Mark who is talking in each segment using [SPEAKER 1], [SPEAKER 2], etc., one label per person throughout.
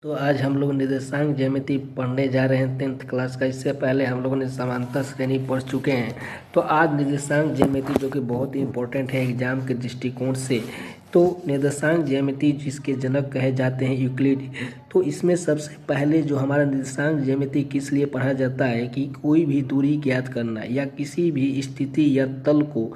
[SPEAKER 1] तो आज हम लोग निर्देशांक ज्यामिति पढ़ने जा रहे हैं 10th क्लास का। इससे पहले हम लोगों ने समांतर श्रेणी पढ़ चुके हैं। तो आज निर्देशांक ज्यामिति जो कि बहुत ही इम्पोर्टेंट है एग्जाम के दृष्टिकोण से। तो निर्देशांक ज्यामिति जिसके जनक कहे जाते हैं यूक्लिड। तो इसमें सबसे पहले जो हमारा निर्देशांक ज्यामिति किस लिए पढ़ा जाता है कि कोई भी दूरी ज्ञात करना या किसी भी स्थिति या तल को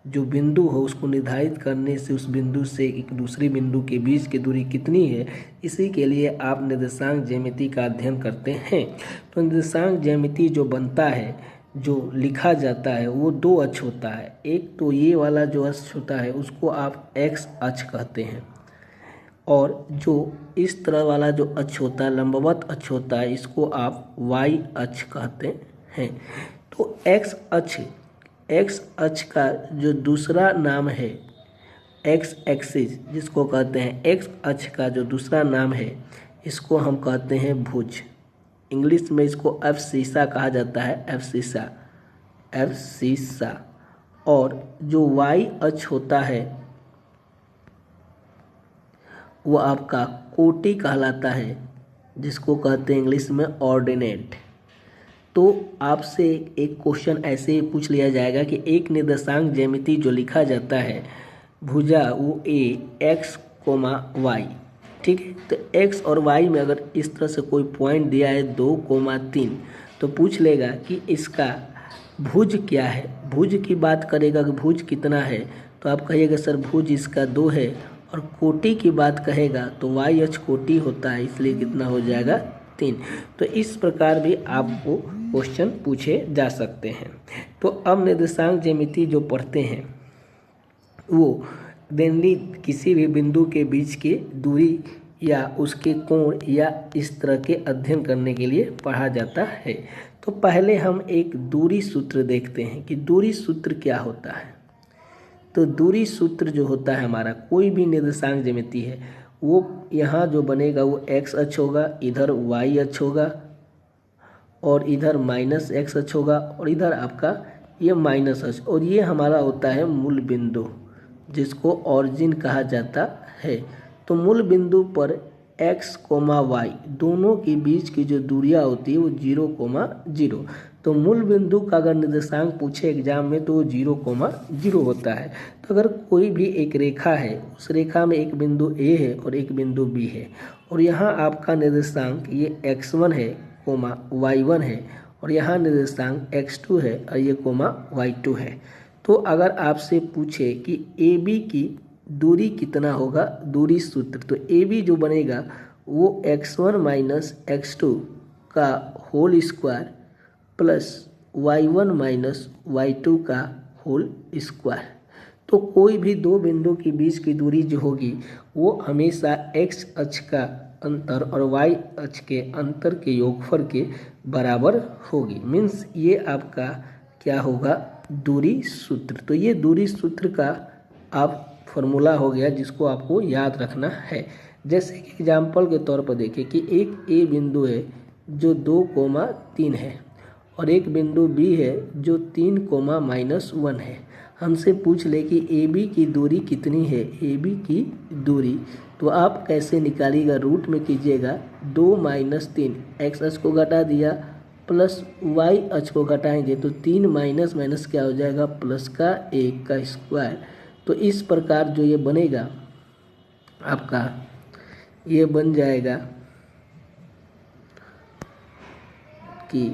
[SPEAKER 1] जो बिंदु हो उसको निर्धारित करने से उस बिंदु से एक दूसरे बिंदु के बीच की दूरी कितनी है, इसी के लिए आप निर्देशांक ज्यामिति का अध्ययन करते हैं। तो निर्देशांक ज्यामिति जो बनता है, जो लिखा जाता है, वो दो अक्ष होता है। एक तो ये वाला जो अक्ष होता है उसको आप एक्स अक्ष कहते हैं, और जो इस तरह वाला जो अक्ष होता है, लंबवत अक्ष होता है, इसको आप वाई अक्ष कहते हैं। तो एक्स अक्ष का जो दूसरा नाम है एक्स एक्सिस, जिसको कहते हैं एक्स अक्ष का जो दूसरा नाम है, इसको हम कहते हैं भुज। इंग्लिश में इसको एफ सीसा कहा जाता है, एफ सीसा। और जो वाई अक्ष होता है वो आपका कोटि कहलाता है, जिसको कहते हैं इंग्लिश में ऑर्डिनेट। तो आपसे एक क्वेश्चन ऐसे ही पूछ लिया जाएगा कि एक निर्देशांक ज्यामिति जो लिखा जाता है भुजा वो ए एक्स कोमा वाई, ठीक है। तो एक्स और वाई में अगर इस तरह से कोई पॉइंट दिया है 2,3, तो पूछ लेगा कि इसका भुज क्या है। भुज की बात करेगा कि भुज कितना है, तो आप कहिएगा सर भुज इसका 2 है। और कोटि की बात कहेगा तो वाई अक्ष कोटि होता है, इसलिए कितना हो जाएगा 3। तो इस प्रकार भी आपको क्वेश्चन पूछे जा सकते हैं। तो अब निर्देशांक ज्यामिति जो पढ़ते हैं वो मेनली किसी भी बिंदु के बीच की दूरी या उसके कोण या इस तरह के अध्ययन करने के लिए पढ़ा जाता है। तो पहले हम एक दूरी सूत्र देखते हैं कि दूरी सूत्र क्या होता है। तो दूरी सूत्र जो होता है हमारा, कोई भी निर्देशांक ज्यामिति है वो यहाँ जो बनेगा वो एक्स अक्ष होगा, इधर वाई अक्ष होगा, और इधर माइनस एक्स अक्ष होगा, और इधर आपका ये माइनस अक्ष, और ये हमारा होता है मूल बिंदु, जिसको ऑरिजिन कहा जाता है। तो मूल बिंदु पर एक्स कोमा वाई दोनों के बीच की जो दूरियां होती है वो 0,0। तो मूल बिंदु का अगर निर्देशांक पूछे एग्जाम में तो वो 0,0 होता है। तो अगर कोई भी एक रेखा है, उस रेखा में एक बिंदु ए है और एक बिंदु बी है, और यहाँ आपका निर्देशांक ये x1 है कोमा y1 है, और यहाँ निर्देशांक x2 है और ये कोमा y2 है। तो अगर आपसे पूछे कि AB की दूरी कितना होगा, दूरी सूत्र, तो AB जो बनेगा वो x1 माइनस x2 का whole square plus y1 minus y2 का होल स्क्वायर। तो कोई भी दो बिंदु के बीच की दूरी जो होगी वो हमेशा x अक्ष का अंतर और y अक्ष के अंतर के योगफल के बराबर होगी। मीन्स ये आपका क्या होगा, दूरी सूत्र। तो ये दूरी सूत्र का आप फॉर्मूला हो गया जिसको आपको याद रखना है। जैसे कि एग्जाम्पल के तौर पर देखें कि एक ए बिंदु है जो 2,3 है, और एक बिंदु बी है जो 3,-1 है। हमसे पूछ ले कि ए बी की दूरी कितनी है, ए बी की दूरी, तो आप कैसे निकालिएगा, रूट में कीजिएगा 2 माइनस 3, एक्स अक्ष को घटा दिया प्लस वाई अक्ष को घटाएंगे तो 3 माइनस माइनस क्या हो जाएगा, प्लस का 1 का स्क्वायर। तो इस प्रकार जो ये बनेगा आपका, ये बन जाएगा कि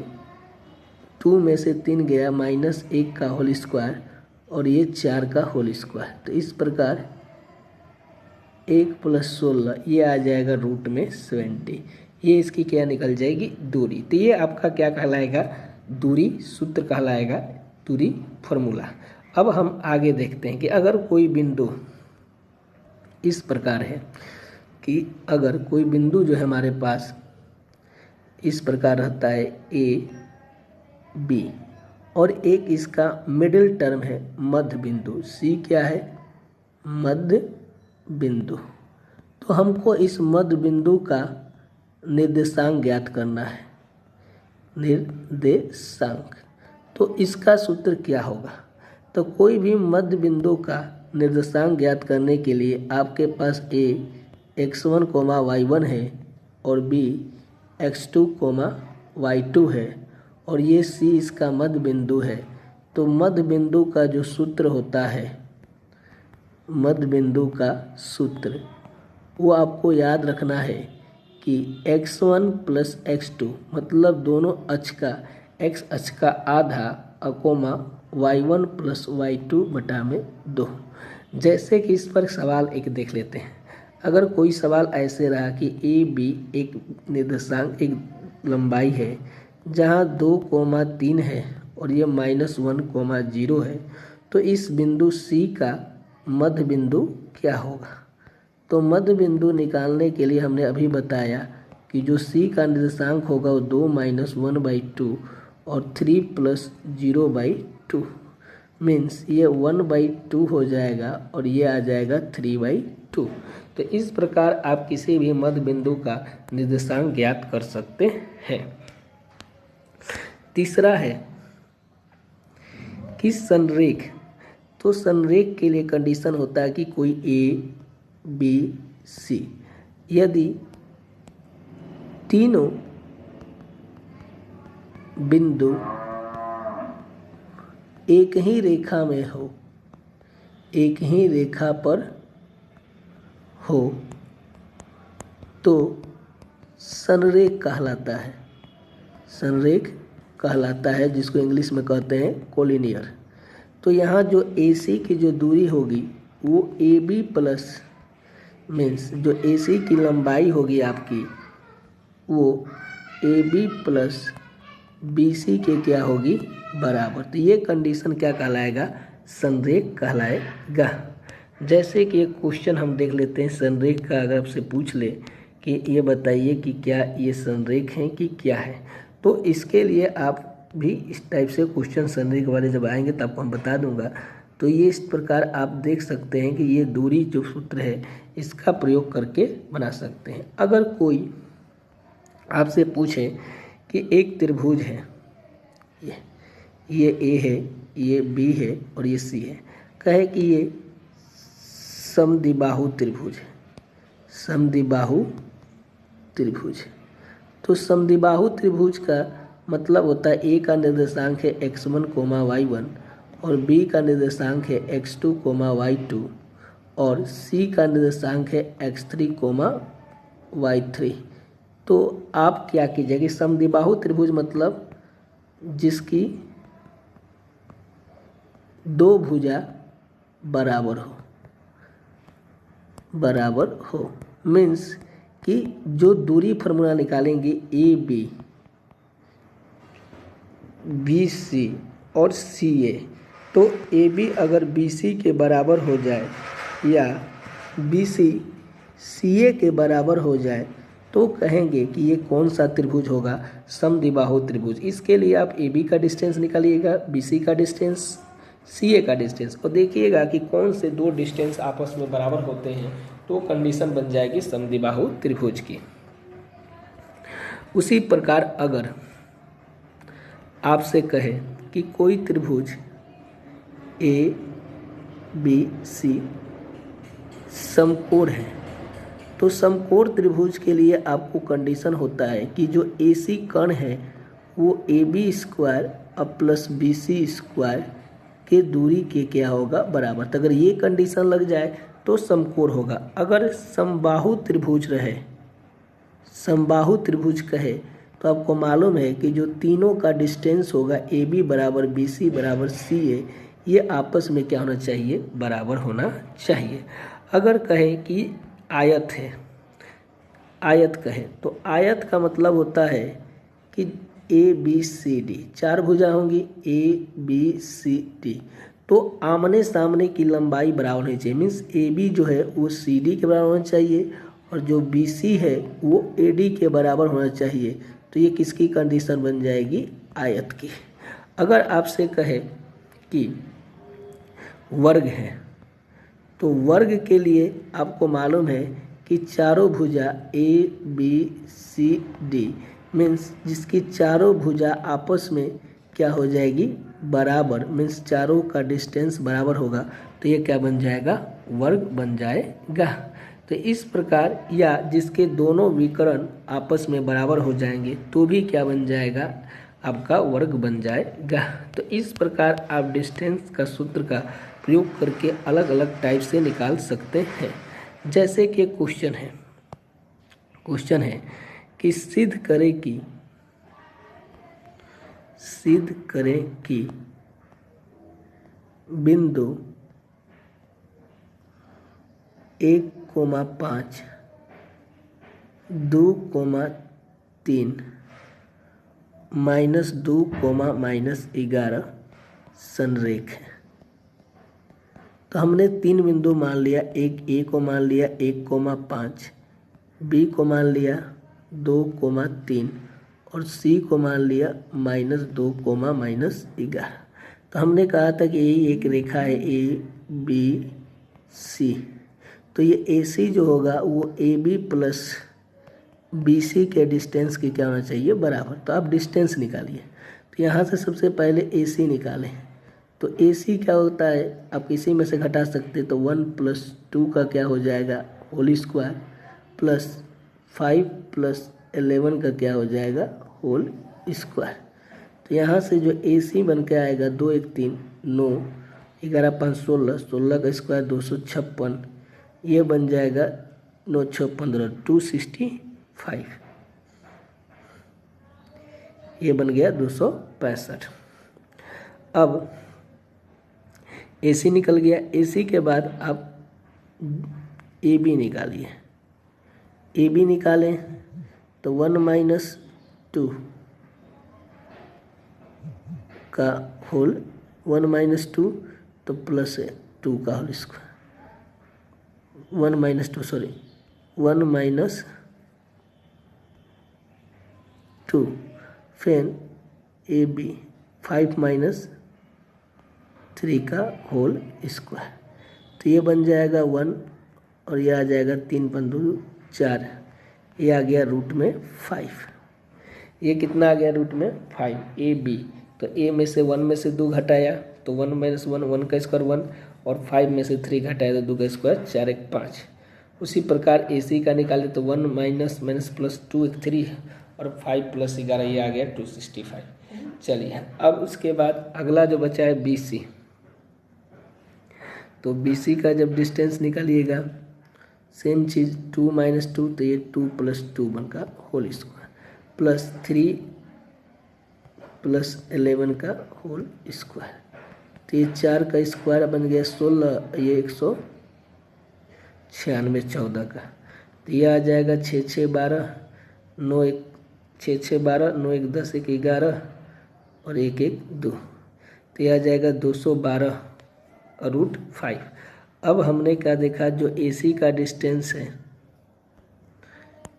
[SPEAKER 1] 2 में से 3 गया, माइनस 1 का होल स्क्वायर, और ये 4 का होल स्क्वायर। तो इस प्रकार 1 + 16 ये आ जाएगा रूट में 70। ये इसकी क्या निकल जाएगी, दूरी। तो ये आपका क्या कहलाएगा, दूरी सूत्र कहलाएगा, दूरी फॉर्मूला। अब हम आगे देखते हैं कि अगर कोई बिंदु इस प्रकार है कि अगर कोई बिंदु जो है हमारे पास इस प्रकार रहता है ए बी, और एक इसका मिडिल टर्म है मध्य बिंदु, सी क्या है, मध्य बिंदु। तो हमको इस मध्य बिंदु का निर्देशांक ज्ञात करना है, निर्देशांक। तो इसका सूत्र क्या होगा, तो कोई भी मध्य बिंदु का निर्देशांक ज्ञात करने के लिए आपके पास ए x1, y1 है और बी x2, y2 है और ये सी इसका मध्य बिंदु है। तो मध्य बिंदु का जो सूत्र होता है, मध्य बिंदु का सूत्र वो आपको याद रखना है कि x1 प्लस x2 मतलब दोनों अक्ष का x अक्ष का आधा अकोमा y1 प्लस y2 बटा में 2। जैसे कि इस पर सवाल एक देख लेते हैं। अगर कोई सवाल ऐसे रहा कि ए बी एक निर्देशांक एक लंबाई है जहाँ 2,3 है और ये -1,0 है, तो इस बिंदु सी का मध्य बिंदु क्या होगा? तो मध्य बिंदु निकालने के लिए हमने अभी बताया कि जो सी का निर्देशांक होगा वो 2 - 1/2 और 3 + 0/2 मीन्स ये 1/2 हो जाएगा और ये आ जाएगा 3/2। तो इस प्रकार आप किसी भी मध्य बिंदु का निर्देशांक ज्ञात कर सकते हैं। तीसरा है कि संरेख। तो संरेख के लिए कंडीशन होता है कि कोई ए बी सी यदि तीनों बिंदु एक ही रेखा में हो, एक ही रेखा पर हो तो संरेख कहलाता है। संरेख कहलाता है जिसको इंग्लिश में कहते हैं कोलिनियर। तो यहाँ जो AC की जो दूरी होगी वो AB प्लस मीन्स जो AC की लंबाई होगी आपकी वो AB प्लस BC के क्या होगी बराबर। तो ये कंडीशन क्या कहलाएगा? संरेख कहलाएगा। जैसे कि एक क्वेश्चन हम देख लेते हैं संरेख का। अगर आपसे पूछ ले कि ये बताइए कि क्या ये संरेख हैं कि क्या है, तो इसके लिए आप भी इस टाइप से क्वेश्चन संरेख वाले जब आएंगे तब आपको हम बता दूंगा। तो ये इस प्रकार आप देख सकते हैं कि ये दूरी जो सूत्र है इसका प्रयोग करके बना सकते हैं। अगर कोई आपसे पूछे कि एक त्रिभुज है, ये A है, ये B है और ये C है, कहे कि ये समद्विबाहु त्रिभुज है, समद्विबाहु त्रिभुज। तो समद्विबाहु त्रिभुज का मतलब होता है A का निर्देशांक है x1, y1 और B का निर्देशांक है x2, y2 और C का निर्देशांक है x3, y3। तो आप क्या कीजिएगा कि समद्विबाहु त्रिभुज मतलब जिसकी दो भुजा बराबर हो मीन्स कि जो दूरी फार्मूला निकालेंगे AB, BC और CA, तो AB अगर BC के बराबर हो जाए या BC CA के बराबर हो जाए तो कहेंगे कि ये कौन सा त्रिभुज होगा? समद्विबाहु त्रिभुज। इसके लिए आप AB का डिस्टेंस निकालिएगा, BC का डिस्टेंस, CA का डिस्टेंस और देखिएगा कि कौन से दो डिस्टेंस आपस में बराबर होते हैं तो कंडीशन बन जाएगी समद्विबाहु त्रिभुज की। उसी प्रकार अगर आपसे कहे कि कोई त्रिभुज ABC समकोण है, तो समकोण त्रिभुज के लिए आपको कंडीशन होता है कि जो AC कर्ण है वो AB² प्लस BC² के दूरी के क्या होगा बराबर। तो अगर ये कंडीशन लग जाए तो समकोण होगा। अगर समबाहु त्रिभुज रहे, समबाहु त्रिभुज कहे तो आपको मालूम है कि जो तीनों का डिस्टेंस होगा AB बराबर BC बराबर CA, ये आपस में क्या होना चाहिए? बराबर होना चाहिए। अगर कहे कि आयत है, आयत कहे तो आयत का मतलब होता है कि ABCD चार भुजा होंगी ABCD, तो आमने सामने की लंबाई बराबर होनी चाहिए। मीन्स AB जो है वो CD के बराबर होना चाहिए और जो BC है वो AD के बराबर होना चाहिए। तो ये किसकी कंडीशन बन जाएगी? आयत की। अगर आपसे कहे कि वर्ग है तो वर्ग के लिए आपको मालूम है कि चारों भुजा ABCD मीन्स जिसकी चारों भुजा आपस में क्या हो जाएगी? बराबर, मीन्स चारों का डिस्टेंस बराबर होगा। तो ये क्या बन जाएगा? वर्ग बन जाएगा। तो इस प्रकार, या जिसके दोनों विकर्ण आपस में बराबर हो जाएंगे तो भी क्या बन जाएगा, आपका वर्ग बन जाएगा। तो इस प्रकार आप डिस्टेंस का सूत्र का प्रयोग करके अलग अलग टाइप से निकाल सकते हैं। जैसे कि क्वेश्चन है कि सिद्ध करें कि बिंदु 1,5 2,3 -2, संरेख है। तो हमने 3 बिंदु मान लिया, एक ए को मान लिया 1,5, बी को मान लिया 2,3 और सी को मान लिया -2, तो हमने कहा था कि यही एक रेखा है ए बी सी। तो ये ए सी जो होगा वो A B plus B C के डिस्टेंस के क्या होना चाहिए, बराबर। तो आप डिस्टेंस निकालिए। तो यहाँ से सबसे पहले ए सी निकालें। तो ए सी क्या होता है, आप किसी में से घटा सकते, तो 1 + 2 का क्या हो जाएगा, होल स्क्वायर, प्लस 5 + 11 का क्या हो जाएगा, होल स्क्वायर। तो यहाँ से जो ए सी बन के आएगा 2 1 3 9, 11 5 16, 16 का स्क्वायर 256, ये बन जाएगा 9 6 15 265, ये बन गया 265। अब ए सी निकल गया। ए सी के बाद आप ए बी निकालिए। ए बी निकालें तो 1 - 2 का होल, 1 - 2 तो प्लस 2 का होल स्क्वायर, 1 - 2 सॉरी 1 - 2, फिर ए बी 5 - 3 का होल स्क्वायर। तो ये बन जाएगा 1 और ये आ जाएगा 3 × 4, ये आ गया रूट में 5। ये कितना आ गया, रूट में 5 ए बी। तो ए में से 1 में से 2 घटाया तो 1 - 1 1 का स्क्वायर 1, और 5 में से 3 घटाया तो 2 का स्क्वायर 4 1 5। उसी प्रकार ए सी का निकाले तो 1 - +2 1 3 और 5 + 11 ये आ गया 265। चलिए अब उसके बाद अगला जो बचा है बी सी। तो बी सी का जब डिस्टेंस निकालिएगा, सेम चीज़ 2 - 2 तो ये 2 + 2 बनका होल स्क्वायर, प्लस 3 + 11 का होल स्क्वायर। तो ये 4 का स्क्वायर बन गया 16, ये 196 14 का। तो ये आ जाएगा 6 6 12 9 1 6 6 12 9 1 10 1 11 और 1 1 2। तो ये आ जाएगा 212 और √5। अब हमने क्या देखा, जो ए सी का डिस्टेंस है,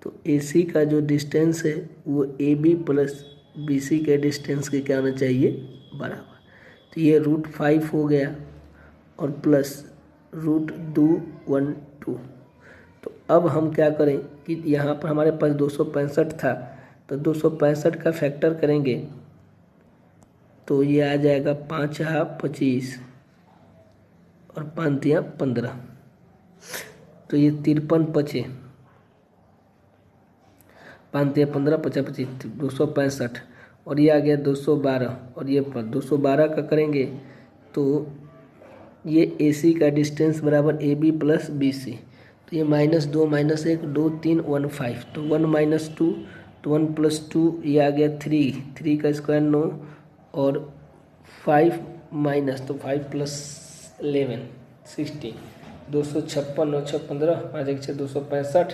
[SPEAKER 1] तो ए सी का जो डिस्टेंस है वो A B plus B C के डिस्टेंस के क्या होना चाहिए, बराबर। तो ये √5 हो गया और प्लस √212। तो अब हम क्या करें कि यहाँ पर हमारे पास 265 था, तो 265 का फैक्टर करेंगे तो ये आ जाएगा 5 × 25 और 5 × 15, तो ये 53 बचे, 5 × 15 50 25 265 और ये आ गया 212 और ये 212 का करेंगे तो ये ए सी का डिस्टेंस बराबर A B plus B C. तो ये -2 -1 2 3 1 5, तो 1 - 2 तो 1 + 2 ये आ गया 3, 3 का स्क्वायर 9 और 5 माइनस तो 5 + 11 16, 256 9 6 15 5 1 6 265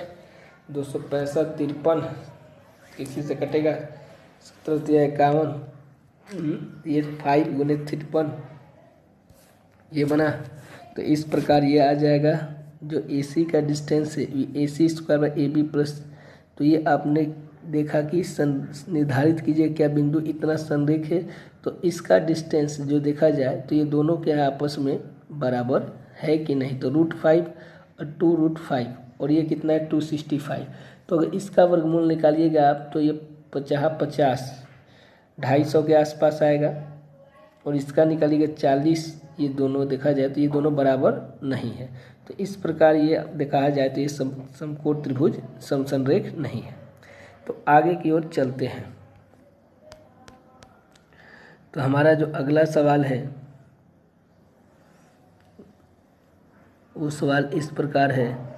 [SPEAKER 1] 265 53, किसी से कटेगा 17 × 51, ये 5 × 53 ये बना। तो इस प्रकार ये आ जाएगा जो ए सी का डिस्टेंस है ए सी स्क्वायर ए बी प्लस। तो ये आपने देखा कि निर्धारित कीजिए क्या बिंदु इतना संरेख है, तो इसका डिस्टेंस जो देखा जाए तो ये दोनों के आपस में बराबर है कि नहीं। तो √5 और 2√5 और ये कितना है 265। तो अगर इसका वर्गमूल निकालिएगा आप तो ये 50 250 के आसपास आएगा, और इसका निकालिएगा 40। ये दोनों देखा जाए तो ये दोनों बराबर नहीं है। तो इस प्रकार ये दिखाया जाए तो ये समकोण त्रिभुज समसंरेख नहीं है। तो आगे की ओर चलते हैं। तो हमारा जो अगला सवाल है वो सवाल इस प्रकार है,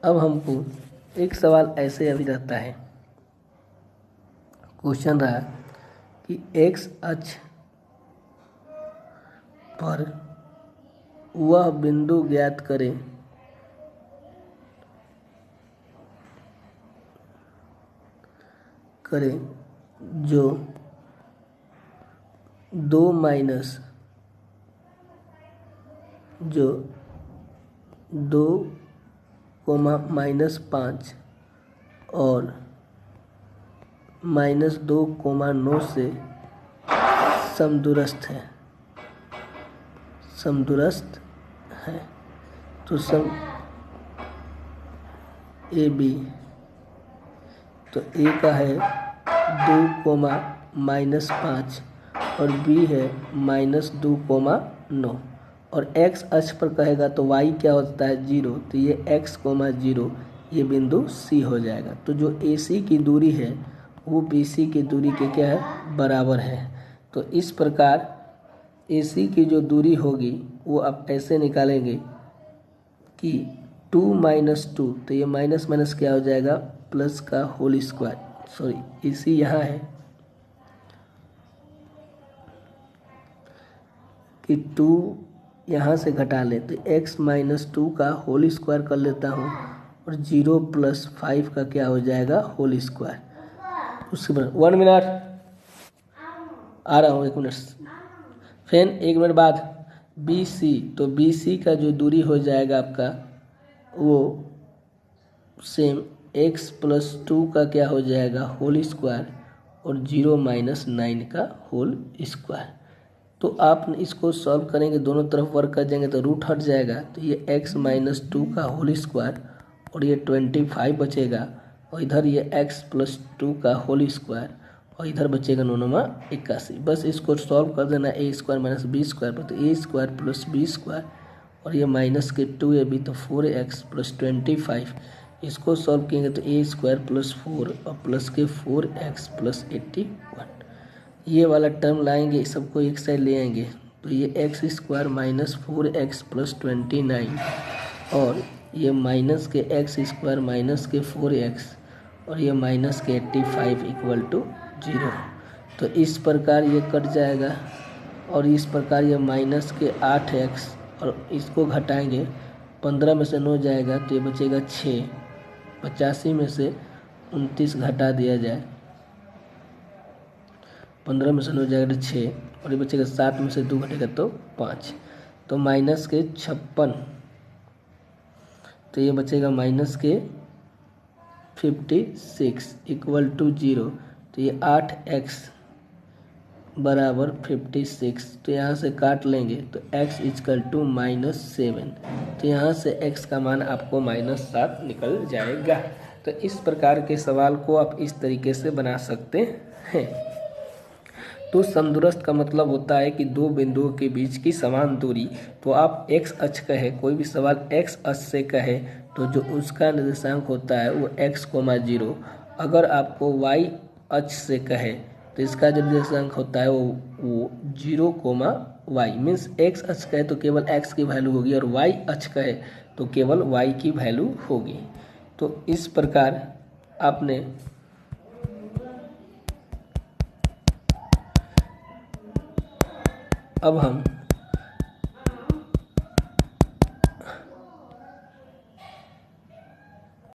[SPEAKER 1] अब हमको एक सवाल ऐसे अभी रहता है, क्वेश्चन रहा कि एक्स अक्ष पर वह बिंदु ज्ञात करें जो 2 -5 और -2, 9 से समदूरस्थ है। तो सम ए बी, तो ए का है 2, -5 और बी है -2, 9 और एक्स अक्ष पर कहेगा तो वाई क्या होता है 0, तो ये x, 0 ये बिंदु C हो जाएगा। तो जो AC की दूरी है वो BC की दूरी के क्या है बराबर है। तो इस प्रकार AC की जो दूरी होगी वो आप ऐसे निकालेंगे कि 2 - 2, तो ये माइनस माइनस क्या हो जाएगा प्लस का होल स्क्वायर, सॉरी AC यहाँ है कि 2 यहाँ से घटा ले तो x - 2 का होल स्क्वायर कर लेता हूँ और 0 + 5 का क्या हो जाएगा होल स्क्वायर। उसके बाद 1 मिनट आ रहा हूँ, 1 मिनट, फिर 1 मिनट बाद BC, तो BC का जो दूरी हो जाएगा आपका वो सेम x + 2 का क्या हो जाएगा होल स्क्वायर और 0 - 9 का होल स्क्वायर। तो आप इसको सॉल्व करेंगे, दोनों तरफ वर्क कर जाएंगे तो रूट हट जाएगा, तो ये x - 2 का होल स्क्वायर और ये 25 बचेगा और इधर ये x + 2 का होल स्क्वायर और इधर बचेगा 9 × 81। बस इसको सॉल्व कर देना a² - b² पर, तो a² + b² और ये माइनस के 2ab तो 4x + 25, इसको सॉल्व करेंगे तो a² + 4 और प्लस के 4x + 81, ये वाला टर्म लाएंगे, सबको एक साइड ले आएंगे तो ये x² - 4x + 29 और ये माइनस के x² - के 4x और ये माइनस के 85 = 0। तो इस प्रकार ये कट जाएगा और इस प्रकार ये माइनस के 8x और इसको घटाएंगे, 15 में से 9 जाएगा तो ये बचेगा 6, 85 में से 29 घटा दिया जाए, 15 में से 9 जाएगा तो 6 और ये बचेगा 7 में से 2 घटेगा तो 5, तो माइनस के 56, तो ये बचेगा माइनस के 56 = 0, तो ये 8x बराबर 56, तो यहाँ से काट लेंगे तो x = -7, तो यहाँ से x का मान आपको -7 निकल जाएगा। तो इस प्रकार के सवाल को आप इस तरीके से बना सकते हैं। तो समदूरस्थ का मतलब होता है कि दो बिंदुओं के बीच की समान दूरी। तो आप x अक्ष कहे, कोई भी सवाल x अक्ष से कहे तो जो उसका निर्देशांक होता है वो x, 0। अगर आपको y अक्ष से कहे तो इसका जो निर्देशांक होता है वो 0, y मीन्स x अक्ष कहे तो केवल x की वैल्यू होगी और y अक्ष कहे तो केवल y की वैल्यू होगी। तो इस प्रकार आपने अब हम